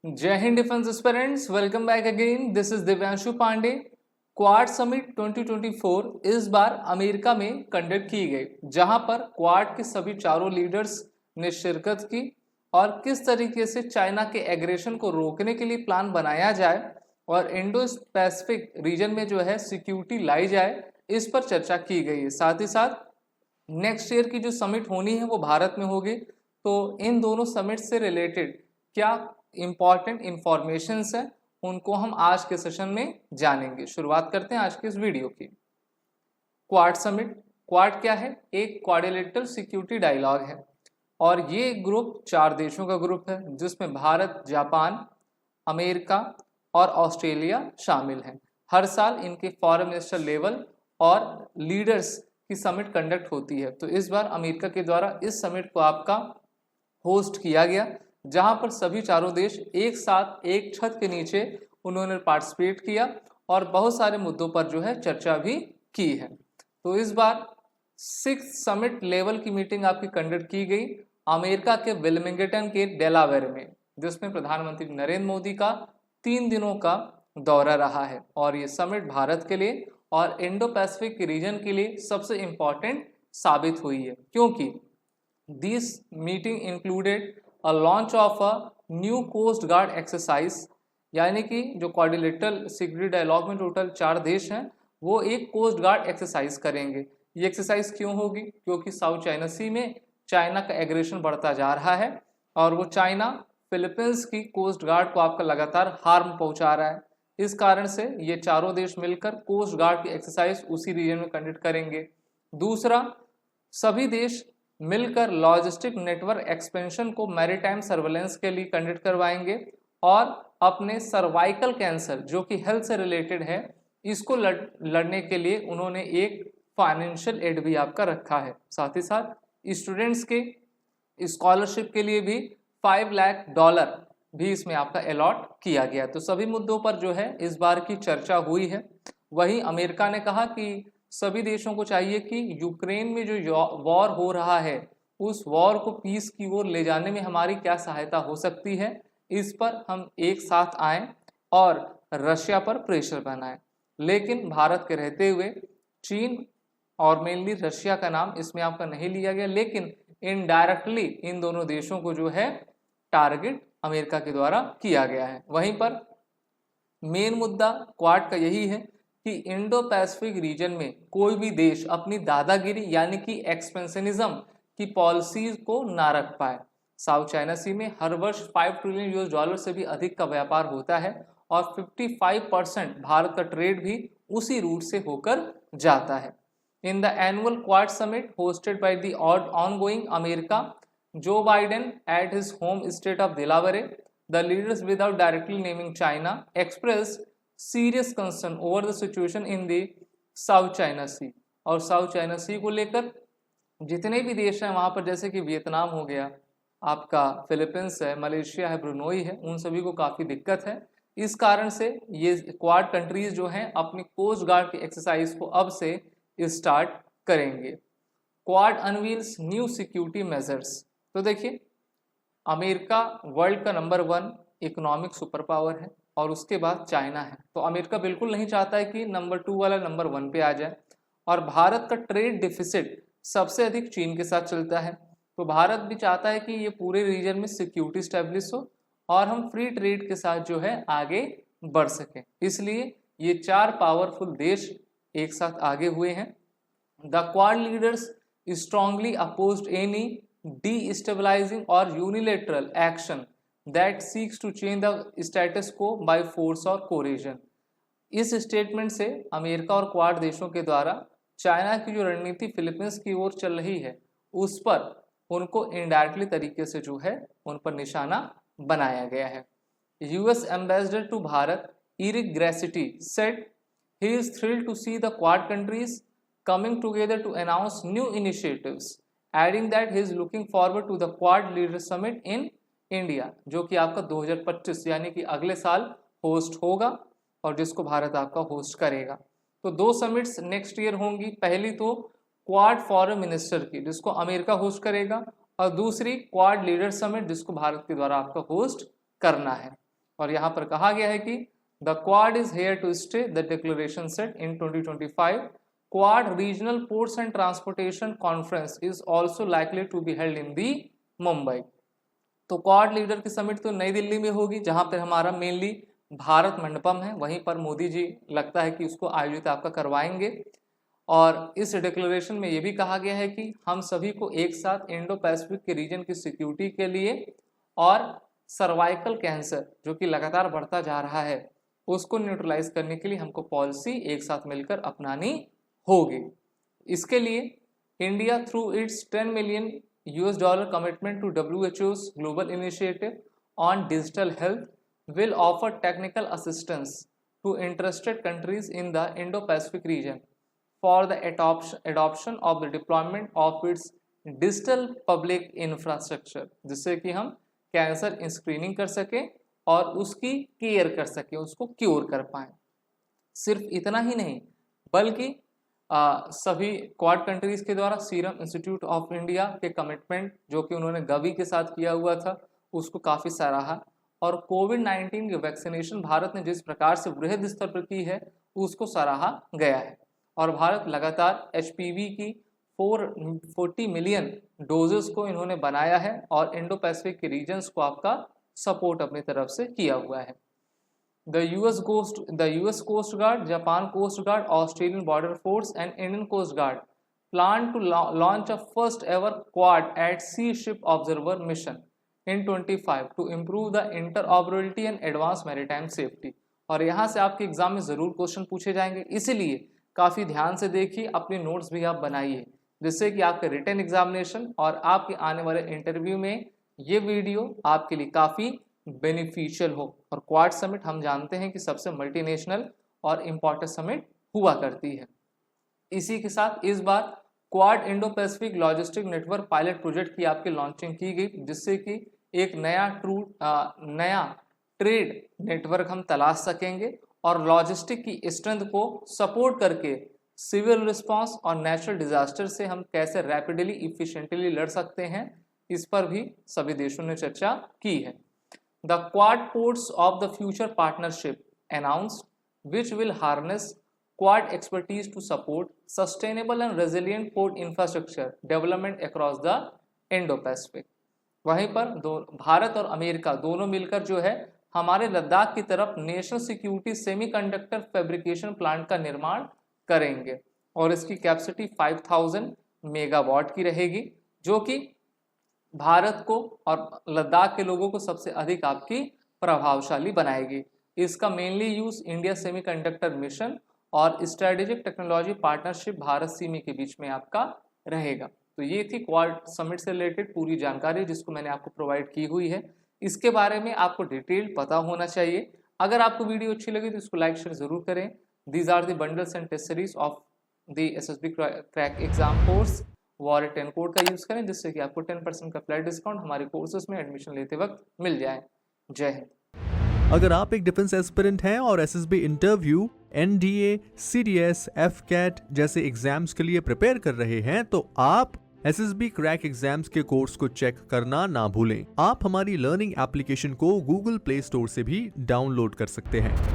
जय Hind defence aspirants, welcome back again. This is Divyanshu Pandey. Quad summit 2024 इस बार America में conduct की गई, जहां पर क्वाड के सभी चारों लीडर्स ने शिरकत की और किस तरीके से चाइना के एग्रेशन को रोकने के लिए प्लान बनाया जाए और इंडो पैसिफिक रीजन में जो है सिक्योरिटी लाई जाए, इस पर चर्चा की गई है। साथ ही साथ नेक्स्ट ईयर की जो समिट होनी है वो भारत में होगी। तो इन दोनों समिट से रिलेटेड क्या इंपॉर्टेंट इंफॉर्मेशन है उनको हम आज के सेशन में जानेंगे। शुरुआत करते हैं आज के इस वीडियो की। क्वाड समिट, क्वाड क्या है? एक क्वाड्रिलेटरल सिक्योरिटी डायलॉग है और ये ग्रुप 4 देशों का ग्रुप है जिसमें भारत, जापान, अमेरिका और ऑस्ट्रेलिया शामिल हैं। हर साल इनके फॉरेन मिनिस्टर लेवल और लीडर्स की समिट कंडक्ट होती है। तो इस बार अमेरिका के द्वारा इस समिट को आपका होस्ट किया गया, जहां पर सभी चारों देश एक साथ एक छत के नीचे उन्होंने पार्टिसिपेट किया और बहुत सारे मुद्दों पर जो है चर्चा भी की है। तो इस बार 6th समिट लेवल की मीटिंग आपकी कंडक्ट की गई अमेरिका के विल्मिंगटन के डेलावेयर में, जिसमें प्रधानमंत्री नरेंद्र मोदी का 3 दिनों का दौरा रहा है। और ये समिट भारत के लिए और इंडो पैसिफिक रीजन के लिए सबसे इंपॉर्टेंट साबित हुई है, क्योंकि this meeting included a launch of a new coast guard exercise, यानी कि जो क्वाड्रिलेटरल सिक्योरिटी डायलॉग में टोटल 4 देश हैं वो एक कोस्ट गार्ड एक्सरसाइज करेंगे। ये एक्सरसाइज क्यों होगी? क्योंकि साउथ चाइना सी में चाइना का एग्रेशन बढ़ता जा रहा है और वो चाइना फिलीपींस की कोस्ट गार्ड को आपका लगातार हार्म पहुंचा रहा है। इस कारण से ये चारों देश मिलकर कोस्ट गार्ड की एक्सरसाइज उसी रीजन में कंडक्ट करेंगे। दूसरा, सभी देश मिलकर लॉजिस्टिक नेटवर्क एक्सपेंशन को मैरीटाइम सर्वेलेंस के लिए कंडक्ट करवाएंगे और अपने सर्वाइकल कैंसर जो कि हेल्थ से रिलेटेड है इसको लड़ने के लिए उन्होंने एक फाइनेंशियल एड भी आपका रखा है। साथ ही साथ स्टूडेंट्स के स्कॉलरशिप के लिए भी $5 लाख भी इसमें आपका अलॉट किया गया। तो सभी मुद्दों पर जो है इस बार की चर्चा हुई है। वहीं अमेरिका ने कहा कि सभी देशों को चाहिए कि यूक्रेन में जो वॉर हो रहा है उस वॉर को पीस की ओर ले जाने में हमारी क्या सहायता हो सकती है, इस पर हम एक साथ आएं और रशिया पर प्रेशर बनाएं। लेकिन भारत के रहते हुए चीन और मेनली रशिया का नाम इसमें आपका नहीं लिया गया, लेकिन इनडायरेक्टली इन दोनों देशों को जो है टारगेट अमेरिका के द्वारा किया गया है। वहीं पर मेन मुद्दा क्वाड का यही है कि इंडो पैसिफिक रीजन में कोई भी देश अपनी दादागिरी यानी कि एक्सपेंशनिज्म की पॉलिसीज को ना रख पाए। साउथ चाइना सी में हर वर्ष $5 ट्रिलियन से भी अधिक का व्यापार होता है और 55% भारत का ट्रेड भी उसी रूट से होकर जाता है। In the annual quad summit hosted by the ongoing America, Joe Biden at his home state of Delaware, the leaders without directly naming China expressed serious concern over the situation in the South China Sea। और south China सी को लेकर जितने भी देश हैं वहाँ पर, जैसे कि वियतनाम हो गया, आपका फिलीपींस है, मलेशिया है, ब्रुनोई है, उन सभी को काफ़ी दिक्कत है। इस कारण से ये क्वाड कंट्रीज जो हैं अपनी कोस्ट गार्ड की एक्सरसाइज को अब से स्टार्ट करेंगे। Quad unveils new security measures. तो देखिए, अमेरिका वर्ल्ड का नंबर 1 इकोनॉमिक सुपर पावर है और उसके बाद चाइना है। तो अमेरिका बिल्कुल नहीं चाहता है कि नंबर 2 वाला नंबर 1 पे आ जाए। और भारत का ट्रेड डिफिसिट सबसे अधिक चीन के साथ चलता है। तो भारत भी चाहता है कि ये पूरे रीजन में सिक्योरिटी स्टैब्लिश हो और हम फ्री ट्रेड के साथ जो है आगे बढ़ सकें। इसलिए ये 4 पावरफुल देश एक साथ आगे हुए हैं। The quad leaders strongly opposed any destabilizing or unilateral action that seeks to change the status quo by force or coercion। इस स्टेटमेंट से अमेरिका और क्वाड देशों के द्वारा चाइना की जो रणनीति फिलीपींस की ओर चल रही है उस पर उनको इनडायरेक्टली तरीके से जो है उन पर निशाना बनाया गया है। US ambassador to Bharat Eric Garcetti said he is thrilled to see the quad countries coming together to announce new initiatives, adding that he is looking forward to the Quad Leaders Summit in India, जो कि आपका 2025 यानी कि अगले साल host होगा और जिसको भारत आपका होस्ट करेगा। तो 2 समिट्स नेक्स्ट ईयर होंगी। पहली तो क्वाड फॉरेन मिनिस्टर की जिसको अमेरिका होस्ट करेगा और दूसरी क्वाड लीडर समिट जिसको भारत के द्वारा आपका होस्ट करना है। और यहाँ पर कहा गया है कि the Quad is here to stay, the declaration set in 2025 Quad regional ports and transportation conference is also likely to be held in the Mumbai. तो क्वाड लीडर की समिट तो नई दिल्ली में होगी, जहां पर हमारा मेनली भारत मंडपम है, वहीं पर मोदी जी लगता है कि उसको आयोजित आपका करवाएंगे। और इस डिक्लेरेशन में ये भी कहा गया है कि हम सभी को एक साथ इंडो पैसिफिक के रीजन की सिक्योरिटी के लिए और सर्वाइकल कैंसर जो कि लगातार बढ़ता जा रहा है उसको न्यूट्रलाइज करने के लिए हमको पॉलिसी एक साथ मिलकर अपनानी होगी। इसके लिए India through its $10 million commitment to WHO's global initiative on digital health will offer technical assistance to interested countries in the Indo-Pacific region for the adoption of the deployment of its digital public infrastructure, जिससे कि हम cancer screening कर सकें और उसकी care कर सकें, उसको क्योर कर पाएं। सिर्फ इतना ही नहीं बल्कि सभी क्वाड कंट्रीज के द्वारा सीरम इंस्टीट्यूट ऑफ इंडिया के कमिटमेंट जो कि उन्होंने गवी के साथ किया हुआ था उसको काफ़ी सराहा। और कोविड-19 की वैक्सीनेशन भारत ने जिस प्रकार से वृहद स्तर पर की है उसको सराहा गया है। और भारत लगातार HPV की 440 मिलियन डोजेस को इन्होंने बनाया है और इंडो पैसिफिक के रीजन्स को आपका सपोर्ट अपनी तरफ से किया हुआ है। The US coast guard, Japan coast guard, Australian border force and Indian coast guard plan to launch a first ever quad at sea ship observer mission in 25 to improve the interoperability and advanced maritime safety। और यहाँ से आपके exam में ज़रूर question पूछे जाएंगे, इसीलिए काफ़ी ध्यान से देखिए, अपने नोट्स भी आप बनाइए जिससे कि आपके रिटन एग्जामिनेशन और आपके आने वाले इंटरव्यू में ये वीडियो आपके लिए काफ़ी बेनिफिशियल हो। और क्वाड समिट हम जानते हैं कि सबसे मल्टीनेशनल और इम्पॉर्टेंट समिट हुआ करती है। इसी के साथ इस बार Quad Indo Pacific logistic network pilot project की आपकी लॉन्चिंग की गई, जिससे कि एक नया ट्रेड नेटवर्क हम तलाश सकेंगे और लॉजिस्टिक की स्ट्रेंथ को सपोर्ट करके सिविल रिस्पांस और नेचुरल डिजास्टर से हम कैसे रैपिडली इफिशिएंटली लड़ सकते हैं, इस पर भी सभी देशों ने चर्चा की है। The quad ports of the future partnership announced which will harness Quad expertise to support sustainable and resilient port infrastructure development across the Indo-Pacific। वहीं पर भारत और अमेरिका दोनों मिलकर जो है हमारे लद्दाख की तरफ national security semiconductor fabrication plant का निर्माण करेंगे और इसकी कैपेसिटी 5000 मेगावाट की रहेगी, जो कि भारत को और लद्दाख के लोगों को सबसे अधिक आपकी प्रभावशाली बनाएगी। इसका mainly use India semiconductor mission और स्ट्रेटेजिक टेक्नोलॉजी पार्टनरशिप भारत सीमी के बीच में आपका रहेगा। तो ये थी क्वाड समिट से रिलेटेड पूरी जानकारी जिसको मैंने आपको प्रोवाइड की हुई है। इसके बारे में आपको डिटेल पता होना चाहिए। अगर आपको वीडियो अच्छी लगी तो इसको लाइक शेयर जरूर करें। These are the bundles and test series of the SSB crack exam course. War 10 code का यूज करें जिससे कि आपको 10% का फ्लैट डिस्काउंट हमारे कोर्सेज में एडमिशन लेते वक्त मिल जाए। जय हिंद। अगर आप एक डिफेंस एस्पिरेंट हैं और SSB interview, NDA, CDS, FCAT जैसे एग्जाम्स के लिए प्रिपेयर कर रहे हैं तो आप SSB क्रैक एग्जाम्स के कोर्स को चेक करना ना भूलें। आप हमारी लर्निंग एप्लीकेशन को Google Play स्टोर से भी डाउनलोड कर सकते हैं।